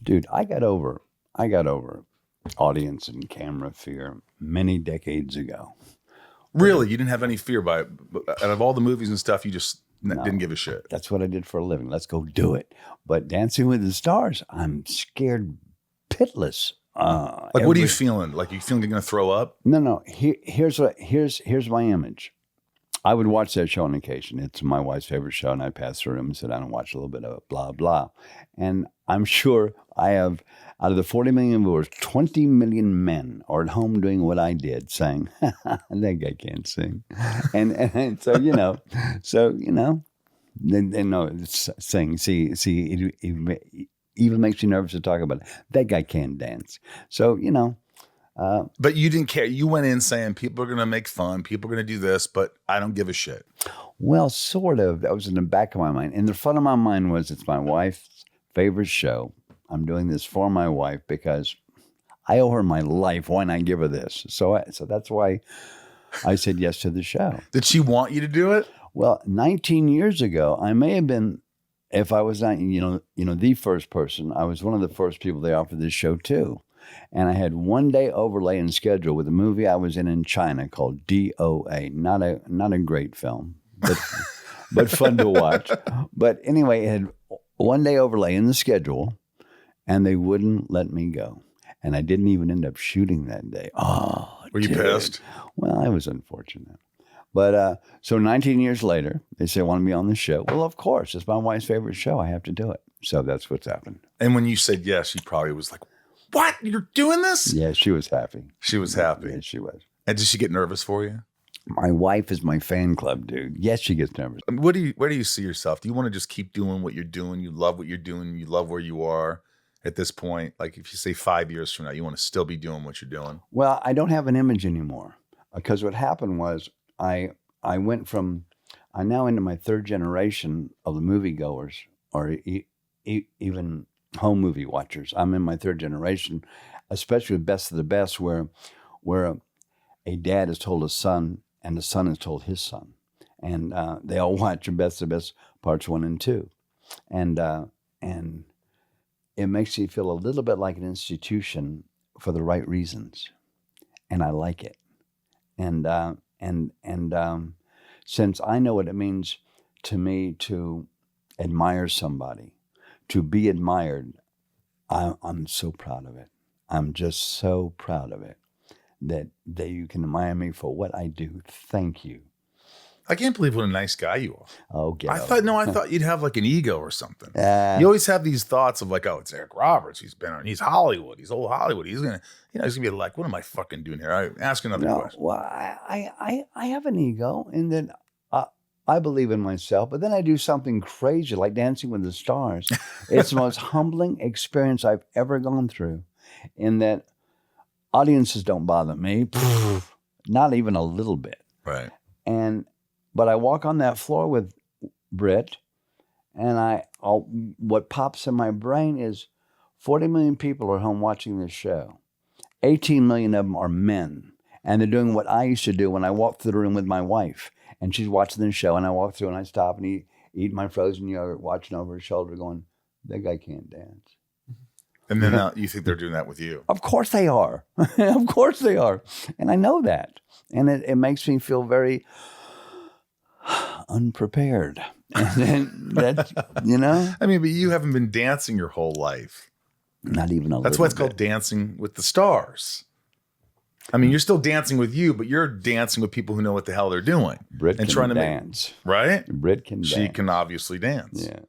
Dude, I got over audience and camera fear many decades ago. Really? You didn't have any fear by it? Out of all the movies and stuff, you just No. didn't give a shit? That's what I did for a living. Let's go do it. But Dancing with the Stars, I'm scared pitless. Like, what are you feeling? Like, you feeling you're going to throw up? No. Here's my image. I would watch that show on occasion. It's my wife's favorite show, and I'd pass through and sit down and watch a little bit of it, blah, blah. And I'm sure I have, out of the 40 million viewers, 20 million men are at home doing what I did, saying, that guy can't sing. And so, they know it's saying, see, it even makes you nervous to talk about it. That guy can't dance. So, but you didn't care. You went in saying people are going to make fun, people are going to do this, but I don't give a shit. Well, sort of. That was in the back of my mind. And the front of my mind was, it's my wife's favorite show. I'm doing this for my wife because I owe her my life. Why not give her this? So that's why I said yes to the show. Did she want you to do it? Well, 19 years ago, I may have been, if I was not, the first person, I was one of the first people they offered this show to. And I had one day overlay and schedule with a movie I was in China called DOA. Not a great film, but fun to watch. But anyway, it had one day overlay in the schedule, and they wouldn't let me go. And I didn't even end up shooting that day. Oh, were you pissed? Well, I was unfortunate. But so 19 years later, they say, want to be on the show? Well, of course. It's my wife's favorite show. I have to do it. So that's what's happened. And when you said yes, she probably was like, what? You're doing this? Yeah, she was happy. She was happy. Yeah, she was. And did she get nervous for you? My wife is my fan club, dude. Yes, she gets nervous. I mean, where do you see yourself? Do you want to just keep doing what you're doing? You love what you're doing. You love where you are at this point. Like, if you say 5 years from now, you want to still be doing what you're doing? Well, I don't have an image anymore because what happened was I'm now into my third generation of the moviegoers or even home movie watchers. I'm in my third generation, especially with Best of the Best, where a dad has told his son and the son has told his son. And they all watch Best of the Best parts 1 and 2. And it makes you feel a little bit like an institution for the right reasons. And I like it. And since I know what it means to me to admire somebody, to be admired, I'm so proud of it. I'm just so proud of it that you can admire me for what I do. Thank you. I can't believe what a nice guy you are. Oh, get I over thought you'd have like an ego or something. You always have these thoughts of like, oh, it's Eric Roberts. He's Hollywood. He's old Hollywood. He's gonna be like, what am I fucking doing here? I ask another question. Well, I have an ego in that I believe in myself, but then I do something crazy like Dancing with the Stars. It's the most humbling experience I've ever gone through, in that audiences don't bother me, not even a little bit. Right. But I walk on that floor with Britt, and what pops in my brain is 40 million people are home watching this show. 18 million of them are men, and they're doing what I used to do when I walked through the room with my wife, and she's watching the show, and I walk through and I stop and eat my frozen yogurt, watching over her shoulder, going, that guy can't dance. And then now you think they're doing that with you? Of course they are. Of course they are. And I know that. And it makes me feel very unprepared. And then that, I mean, but you haven't been dancing your whole life. Not even a little bit. That's why it's called Dancing with the Stars. I mean, you're still dancing with you, but you're dancing with people who know what the hell they're doing. Britt can dance. Right? Britt can dance. She can obviously dance. Yeah.